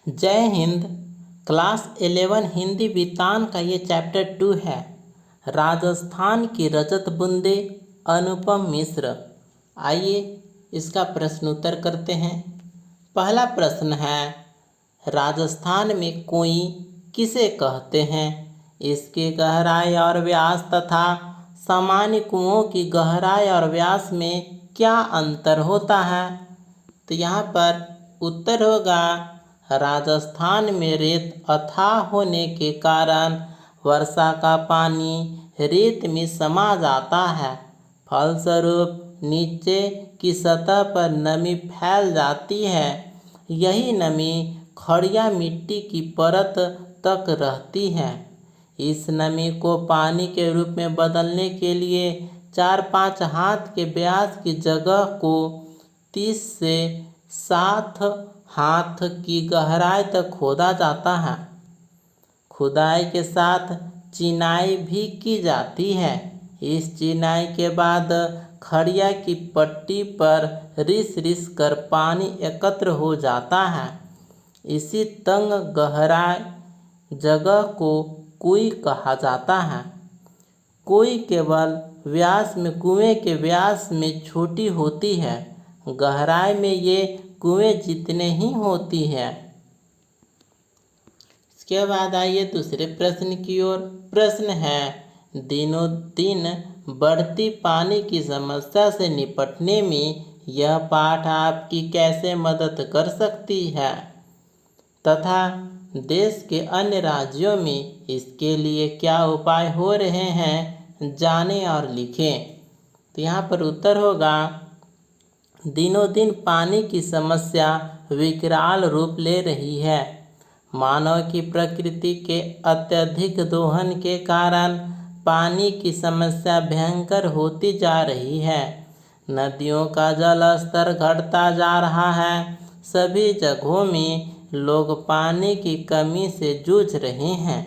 जय हिंद। क्लास 11 हिंदी वितान का ये चैप्टर 2 है। राजस्थान की रजत बूंदे, अनुपम मिश्र। आइए इसका प्रश्नोत्तर करते हैं। पहला प्रश्न है, राजस्थान में कुएं किसे कहते हैं? इसकी गहराई और व्यास तथा सामान्य कुओं की गहराई और व्यास में क्या अंतर होता है? तो यहाँ पर उत्तर होगा, राजस्थान में रेत अथाह होने के कारण वर्षा का पानी रेत में समा जाता है। फलस्वरूप नीचे की सतह पर नमी फैल जाती है। यही नमी खड़िया मिट्टी की परत तक रहती है। इस नमी को पानी के रूप में बदलने के लिए 4-5 हाथ के व्यास की जगह को 30 से 7 हाथ की गहराई तक खोदा जाता है। खुदाई के साथ चिनाई भी की जाती है। इस चिनाई के बाद खड़िया की पट्टी पर रिस रिस कर पानी एकत्र हो जाता है। इसी तंग गहराई जगह को कुएं कहा जाता है। कुएं केवल व्यास में कुएं के व्यास में छोटी होती है, गहराई में ये कुएं जितने ही होती है। इसके बाद आइए दूसरे प्रश्न की ओर। प्रश्न है, दिनों दिन बढ़ती पानी की समस्या से निपटने में यह पाठ आपकी कैसे मदद कर सकती है तथा देश के अन्य राज्यों में इसके लिए क्या उपाय हो रहे हैं, जानें और लिखें। तो यहाँ पर उत्तर होगा, दिनों दिन पानी की समस्या विकराल रूप ले रही है। मानव की प्रकृति के अत्यधिक दोहन के कारण पानी की समस्या भयंकर होती जा रही है। नदियों का जल स्तर घटता जा रहा है। सभी जगहों में लोग पानी की कमी से जूझ रहे हैं।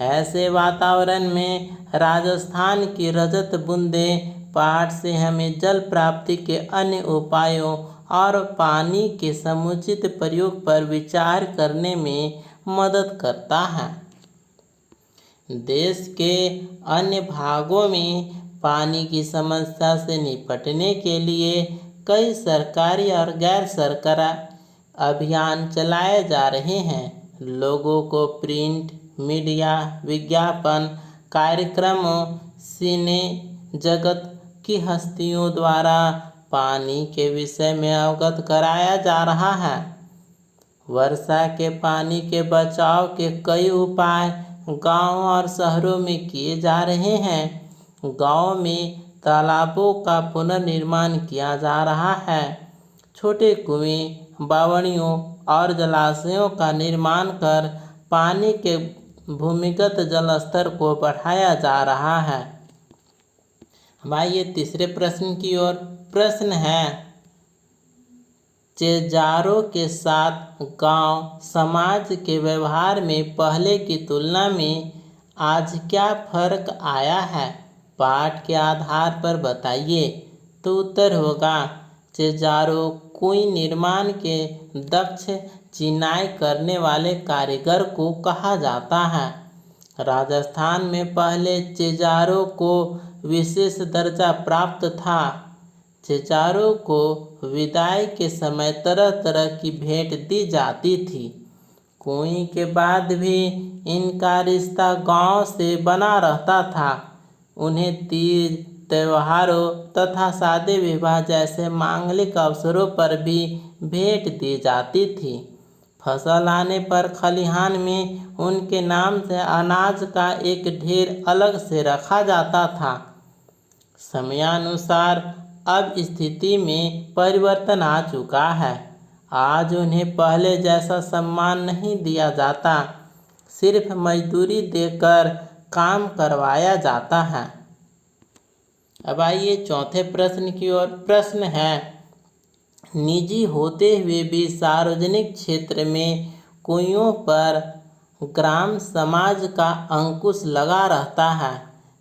ऐसे वातावरण में राजस्थान की रजत बूंदे पाठ से हमें जल प्राप्ति के अन्य उपायों और पानी के समुचित प्रयोग पर विचार करने में मदद करता है। देश के अन्य भागों में पानी की समस्या से निपटने के लिए कई सरकारी और गैर सरकारी अभियान चलाए जा रहे हैं। लोगों को प्रिंट मीडिया, विज्ञापन कार्यक्रमों, सिने जगत की हस्तियों द्वारा पानी के विषय में अवगत कराया जा रहा है। वर्षा के पानी के बचाव के कई उपाय गांव और शहरों में किए जा रहे हैं। गांव में तालाबों का पुनर्निर्माण किया जा रहा है। छोटे कुएं, बावड़ियों और जलाशयों का निर्माण कर पानी के भूमिगत जल स्तर को बढ़ाया जा रहा है। अब आइए तीसरे प्रश्न की ओर। प्रश्न है, चेजारों के साथ गांव समाज के व्यवहार में पहले की तुलना में आज क्या फर्क आया है? पाठ के आधार पर बताइए। तो उत्तर होगा, चेजारों कुएं निर्माण के दक्ष चिनाई करने वाले कारीगर को कहा जाता है। राजस्थान में पहले चेजारों को विशेष दर्जा प्राप्त था। चेजारों को विदाई के समय तरह तरह की भेंट दी जाती थी। कुएं के बाद भी इनका रिश्ता गांव से बना रहता था। उन्हें तीज, त्योहारों तथा शादी विवाह जैसे मांगलिक अवसरों पर भी भेंट दी जाती थी। फसल आने पर खलिहान में उनके नाम से अनाज का एक ढेर अलग से रखा जाता था। समयानुसार अब स्थिति में परिवर्तन आ चुका है। आज उन्हें पहले जैसा सम्मान नहीं दिया जाता, सिर्फ मजदूरी देकर काम करवाया जाता है। अब आइए चौथे प्रश्न की ओर। प्रश्न है, निजी होते हुए भी सार्वजनिक क्षेत्र में कुइयों पर ग्राम समाज का अंकुश लगा रहता है।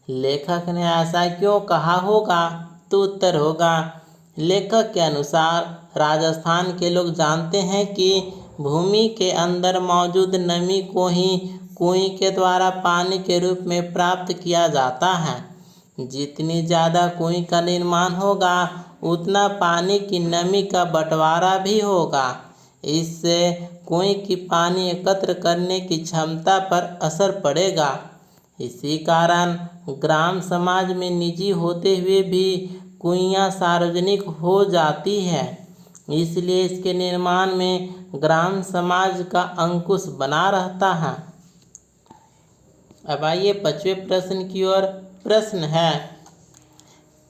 लेखक ने ऐसा क्यों कहा होगा? तो उत्तर होगा, लेखक के अनुसार राजस्थान के लोग जानते हैं कि भूमि के अंदर मौजूद नमी को ही कुएं के द्वारा पानी के रूप में प्राप्त किया जाता है। जितनी ज़्यादा कुएं का निर्माण होगा उतना पानी की नमी का बंटवारा भी होगा। इससे कुएं की पानी एकत्र करने की क्षमता पर असर पड़ेगा। इसी कारण ग्राम समाज में निजी होते हुए भी कुइयाँ सार्वजनिक हो जाती है। इसलिए इसके निर्माण में ग्राम समाज का अंकुश बना रहता है। अब आइए 5वें प्रश्न की ओर। प्रश्न है,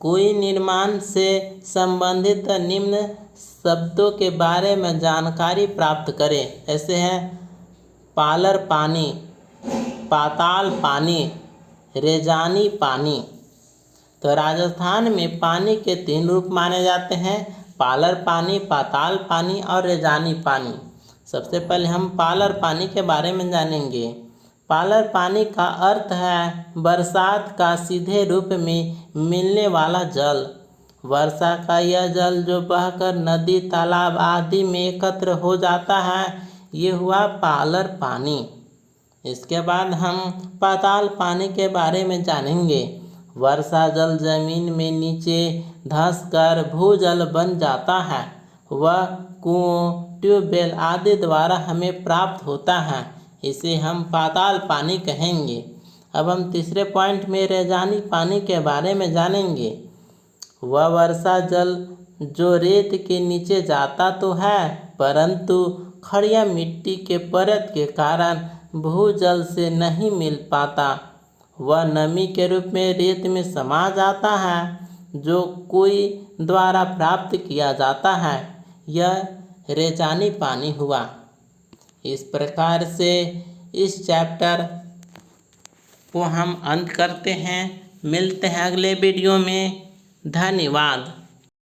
कुएं निर्माण से संबंधित निम्न शब्दों के बारे में जानकारी प्राप्त करें। ऐसे हैं पालर पानी, पाताल पानी, रेजानी पानी। तो राजस्थान में पानी के 3 रूप माने जाते हैं, पालर पानी, पाताल पानी और रेजानी पानी। सबसे पहले हम पालर पानी के बारे में जानेंगे। पालर पानी का अर्थ है बरसात का सीधे रूप में मिलने वाला जल। वर्षा का यह जल जो बहकर नदी, तालाब आदि में एकत्र हो जाता है, ये हुआ पालर पानी। इसके बाद हम पाताल पानी के बारे में जानेंगे। वर्षा जल जमीन में नीचे धंसकर भूजल बन जाता है। वह कुओं, ट्यूबवेल आदि द्वारा हमें प्राप्त होता है। इसे हम पाताल पानी कहेंगे। अब हम तीसरे पॉइंट में रेजानी पानी के बारे में जानेंगे। वह वर्षा जल जो रेत के नीचे जाता तो है, परंतु खड़िया मिट्टी के परत के कारण भूजल से नहीं मिल पाता। वह नमी के रूप में रेत में समा जाता है, जो कुएं द्वारा प्राप्त किया जाता है। यह रेजानी पानी हुआ। इस प्रकार से इस चैप्टर को हम अंत करते हैं। मिलते हैं अगले वीडियो में। धन्यवाद।